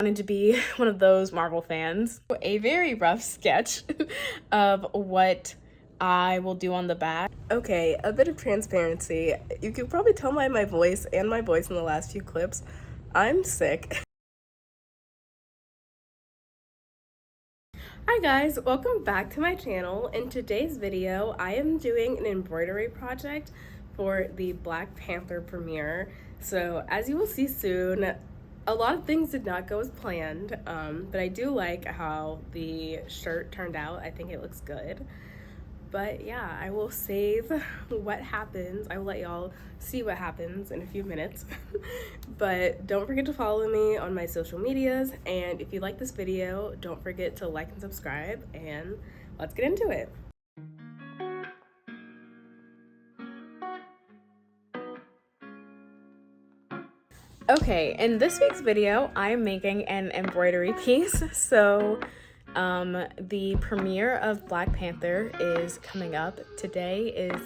Wanted to be one of those Marvel fans. A very rough sketch of what I will do on the back. Okay, a bit of transparency. You can probably tell by my voice and my voice in the last few clips, I'm sick. Hi guys, welcome back to my channel. In today's video, I am doing an embroidery project for the Black Panther premiere. So as you will see soon, a lot of things did not go as planned, but I do like how the shirt turned out. I think it looks good. But yeah, I will save what happens. I will let y'all see what happens in a few minutes. But don't forget to follow me on my social medias. And if you like this video, don't forget to like and subscribe. And let's get into it. Okay, in this week's video, I am making an embroidery piece. So the premiere of Black Panther is coming up. Today is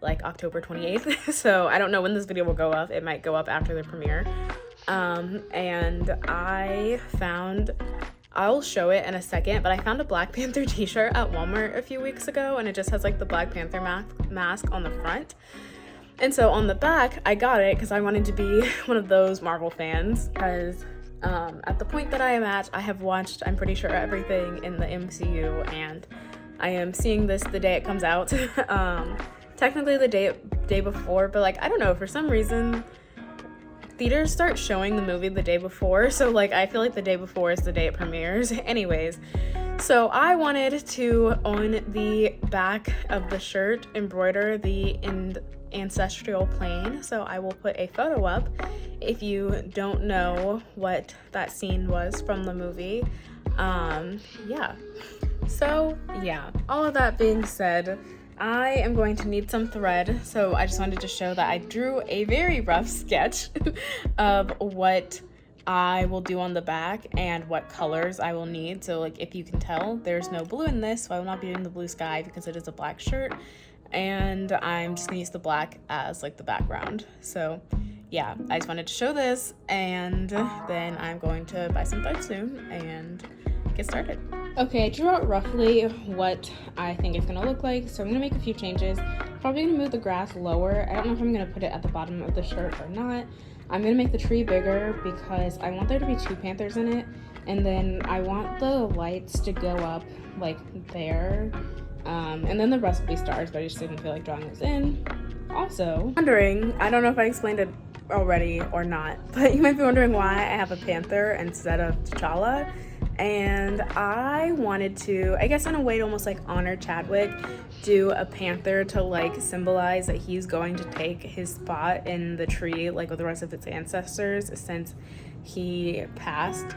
like October 28th, so I don't know when this video will go up. It might go up after the premiere. And I'll show it in a second, but I found a Black Panther t-shirt at Walmart a few weeks ago, and it just has like the Black Panther mask on the front. And so on the back, I got it because I wanted to be one of those Marvel fans, because at the point that I am at, I have watched, I'm pretty sure, everything in the MCU, and I am seeing this the day it comes out. Technically the day before, but like, I don't know, for some reason, theaters start showing the movie the day before, so like, I feel like the day before is the day it premieres. Anyways, so I wanted to, on the back of the shirt, embroider the ancestral plane, so I will put a photo up if you don't know what that scene was from the movie. Yeah, so yeah, all of that being said, I am going to need some thread, so I just wanted to show that I drew a very rough sketch of what I will do on the back and what colors I will need. So like, if you can tell, there's no blue in this, so I will not be doing the blue sky because it is a black shirt, and I'm just gonna use the black as like the background. So yeah, I just wanted to show this, and then I'm going to buy some thread soon and get started. Okay, I drew out roughly what I think it's gonna look like, so I'm gonna make a few changes. Probably gonna move the grass lower. I don't know if I'm gonna put it at the bottom of the shirt or not. I'm gonna make the tree bigger because I want there to be two panthers in it, and then I want the lights to go up like there, and then the rest will be stars, but I just didn't feel like drawing those in. Also, wondering, I don't know if I explained it already or not, but you might be wondering why I have a panther instead of T'Challa. And I wanted to, I guess in a way to almost like honor Chadwick, do a panther to like symbolize that he's going to take his spot in the tree like with the rest of its ancestors, since he passed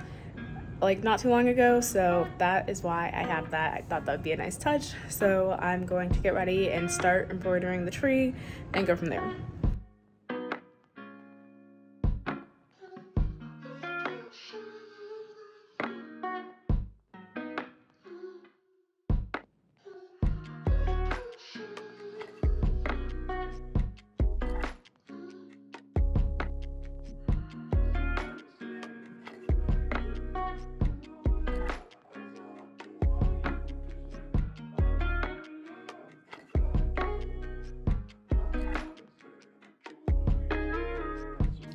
like not too long ago. So that is why I have that. I thought that would be a nice touch, so I'm going to get ready and start embroidering the tree and go from there.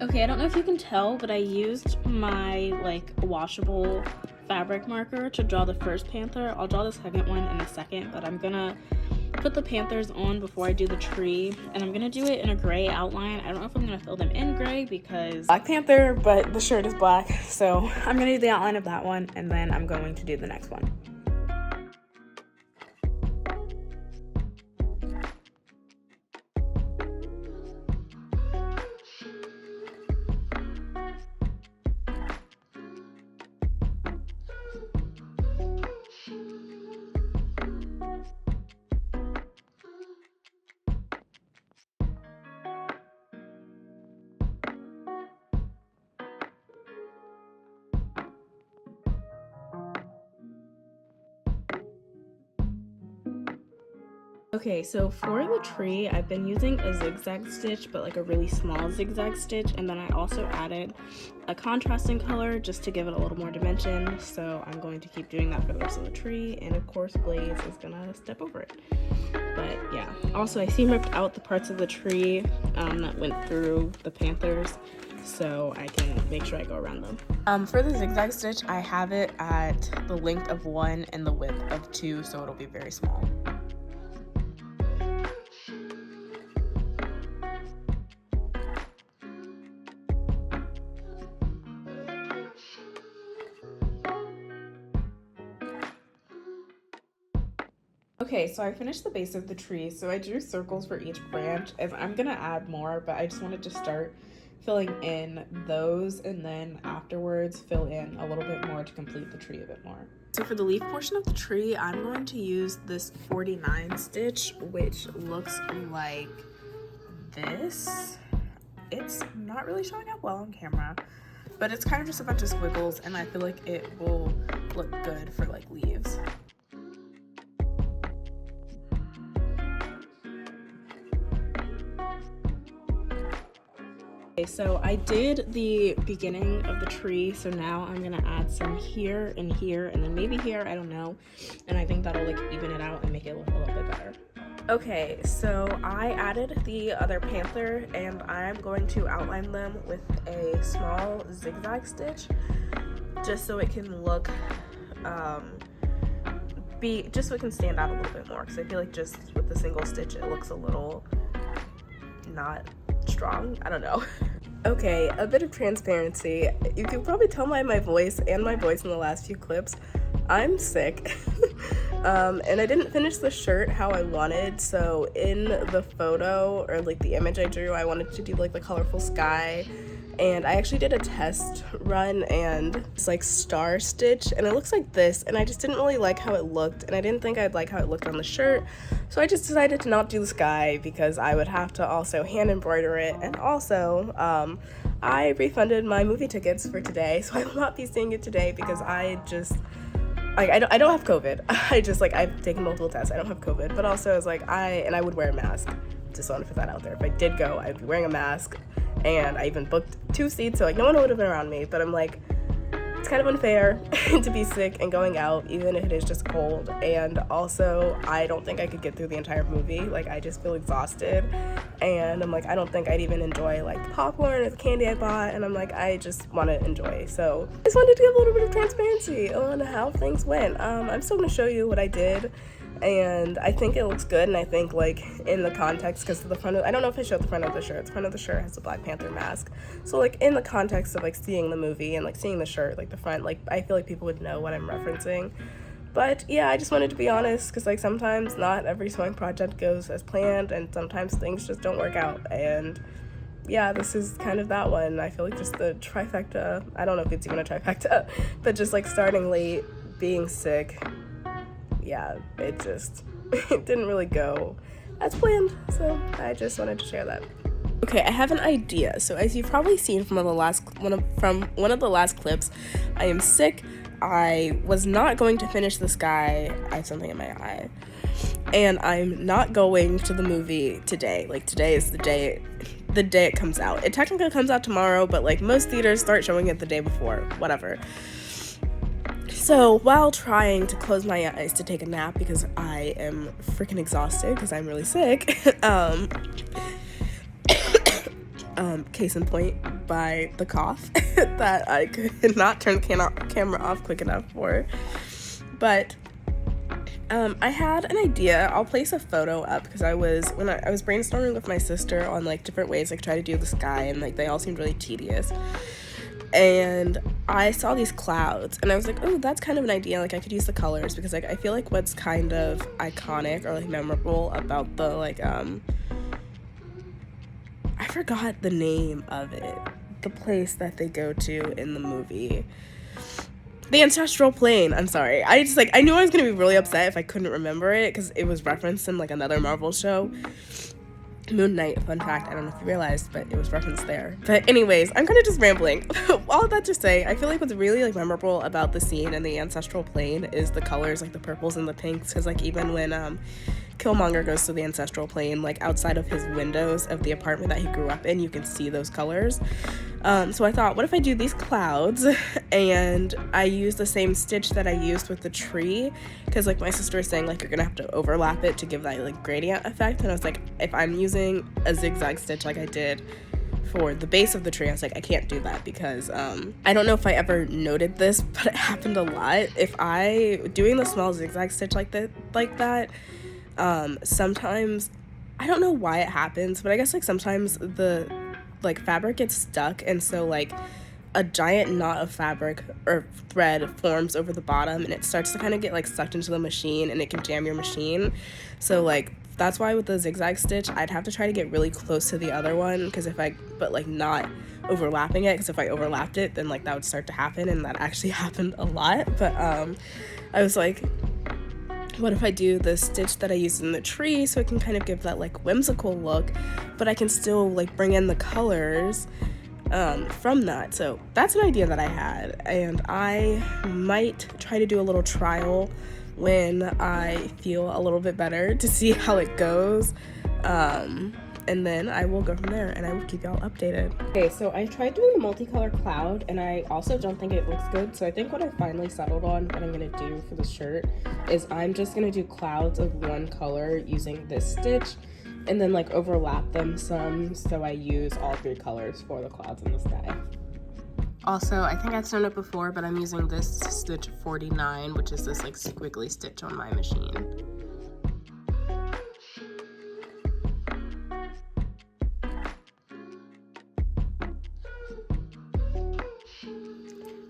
Okay, I don't know if you can tell, but I used my like washable fabric marker to draw the first panther. I'll draw the second one in a second, but I'm gonna put the panthers on before I do the tree, and I'm gonna do it in a gray outline. I don't know if I'm gonna fill them in gray because Black Panther, but the shirt is black, so I'm gonna do the outline of that one, and then I'm going to do the next one. Okay, so for the tree, I've been using a zigzag stitch, but like a really small zigzag stitch, and then I also added a contrasting color just to give it a little more dimension. So I'm going to keep doing that for the rest of the tree, and of course Blaze is gonna step over it. But yeah, also I seam ripped out the parts of the tree that went through the panthers, so I can make sure I go around them. For the zigzag stitch, I have it at the length of 1 and the width of 2, so it'll be very small. Okay, so I finished the base of the tree, so I drew circles for each branch, as I'm gonna add more, but I just wanted to start filling in those, and then afterwards fill in a little bit more to complete the tree a bit more. So for the leaf portion of the tree, I'm going to use this 49 stitch, which looks like this. It's not really showing up well on camera, but it's kind of just a bunch of squiggles, and I feel like it will look good for like leaves. Okay, so I did the beginning of the tree, so now I'm gonna add some here, and then maybe here, I don't know, and I think that'll like even it out and make it look a little bit better. Okay, so I added the other panther, and I'm going to outline them with a small zigzag stitch, just so it can look, just so it can stand out a little bit more, because I feel like just with the single stitch, it looks a little not strong. I don't know. Okay, a bit of transparency. You can probably tell by my voice and my voice in the last few clips, I'm sick. And I didn't finish the shirt how I wanted, so in the photo, or like the image I drew, I wanted to do like the colorful sky, and I actually did a test run and it's like star stitch, and it looks like this, and I just didn't really like how it looked, and I didn't think I'd like how it looked on the shirt, so I just decided to not do the sky because I would have to also hand embroider it, and also I refunded my movie tickets for today, so I will not be seeing it today because I don't have COVID. I've taken multiple tests. I don't have COVID, but also I was like, I would wear a mask. Just want to put that out there. If I did go, I'd be wearing a mask, and I even booked 2 seats, so like no one would have been around me, but I'm like, it's kind of unfair to be sick and going out, even if it is just cold, and also I don't think I could get through the entire movie. Like, I just feel exhausted, and I'm like, I don't think I'd even enjoy like the popcorn or the candy I bought, and I'm like, I just want to enjoy. So I just wanted to give a little bit of transparency on how things went. I'm still going to show you what I did, and I think it looks good, and I think like in the context, because the front of, I don't know if I showed the front of the shirt. The front of the shirt has the Black Panther mask, so like in the context of like seeing the movie and like seeing the shirt, like the front, like I feel like people would know what I'm referencing. But yeah, I just wanted to be honest, because like sometimes not every sewing project goes as planned, and sometimes things just don't work out, and yeah, this is kind of that one. I feel like just the trifecta, I don't know if it's even a trifecta, but just like starting late, being sick, yeah, it didn't really go as planned, so I just wanted to share that. Okay, I have an idea. So as you've probably seen from one of the last clips, I am sick. I was not going to finish the sky. I have something in my eye, and I'm not going to the movie today. Like, today is the day it comes out. It technically comes out tomorrow, but like most theaters start showing it the day before, whatever. So while trying to close my eyes to take a nap because I am freaking exhausted because I'm really sick, case in point by the cough that I could not turn the camera off quick enough for, but I had an idea. I'll place a photo up because I was brainstorming with my sister on like different ways I could try to do the sky, and like they all seemed really tedious. And I saw these clouds, and I was like, oh, that's kind of an idea. Like, I could use the colors, because like I feel like what's kind of iconic or like memorable about the like I forgot the name of it, the place that they go to in the movie, the ancestral plane. I'm sorry, I knew I was gonna be really upset if I couldn't remember it, because it was referenced in like another Marvel show, Moon Knight. Fun fact, I don't know if you realized, but it was referenced there. But anyways, I'm kind of just rambling. All that to say, I feel like what's really like memorable about the scene in the ancestral plane is the colors, like the purples and the pinks, because like even when Killmonger goes to the ancestral plane, like outside of his windows of the apartment that he grew up in, you can see those colors. So I thought, what if I do these clouds and I use the same stitch that I used with the tree, because like my sister was saying, like you're gonna have to overlap it to give that like gradient effect, and I was like, if I'm using a zigzag stitch like I did for the base of the tree, I was like, I can't do that because I don't know if I ever noted this, but it happened a lot. If I doing the small zigzag stitch like that, sometimes I don't know why it happens, but I guess like sometimes the like fabric gets stuck, and so like a giant knot of fabric or thread forms over the bottom, and it starts to kind of get like sucked into the machine, and it can jam your machine. So like that's why with the zigzag stitch I'd have to try to get really close to the other one, because but like not overlapping it, because if I overlapped it then like that would start to happen, and that actually happened a lot. But I was like, what if I do the stitch that I used in the tree, so it can kind of give that like whimsical look, but I can still like bring in the colors from that. So that's an idea that I had, and I might try to do a little trial when I feel a little bit better to see how it goes, and then I will go from there, and I will keep y'all updated. Okay, so I tried doing a multicolor cloud, and I also don't think it looks good, so I think what I finally settled on, what I'm gonna do for the shirt, is I'm just gonna do clouds of one color using this stitch, and then like overlap them some, so I use all three colors for the clouds in the sky. Also, I think I've shown it before, but I'm using this stitch 49, which is this like squiggly stitch on my machine.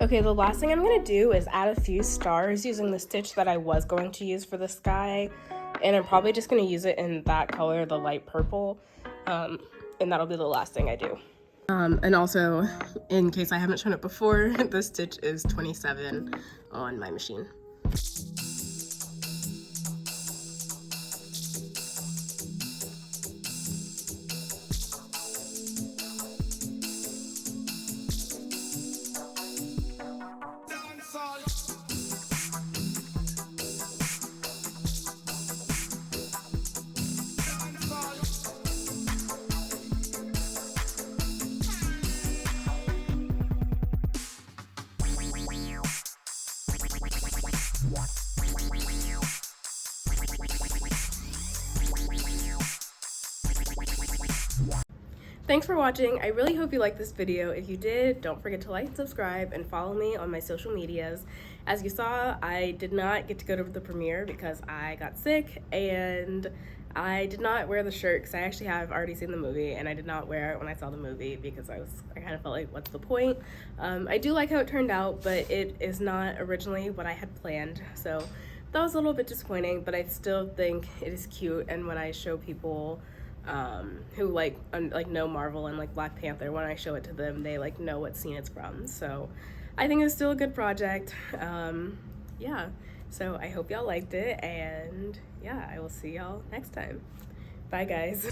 Okay, the last thing I'm going to do is add a few stars using the stitch that I was going to use for the sky, and I'm probably just going to use it in that color, the light purple, and that'll be the last thing I do. And also, in case I haven't shown it before, the stitch is 27 on my machine. Thanks for watching. I really hope you liked this video. If you did, don't forget to like and subscribe and follow me on my social medias. As you saw, I did not get to go to the premiere because I got sick, and I did not wear the shirt because I actually have already seen the movie, and I did not wear it when I saw the movie because I kind of felt like, what's the point? I do like how it turned out, but it is not originally what I had planned, so that was a little bit disappointing, but I still think it is cute. And when I show people who like know Marvel and like Black Panther, when I show it to them, they like know what scene it's from. So I think it's still a good project. Yeah, so I hope y'all liked it, and yeah, I will see y'all next time. Bye guys.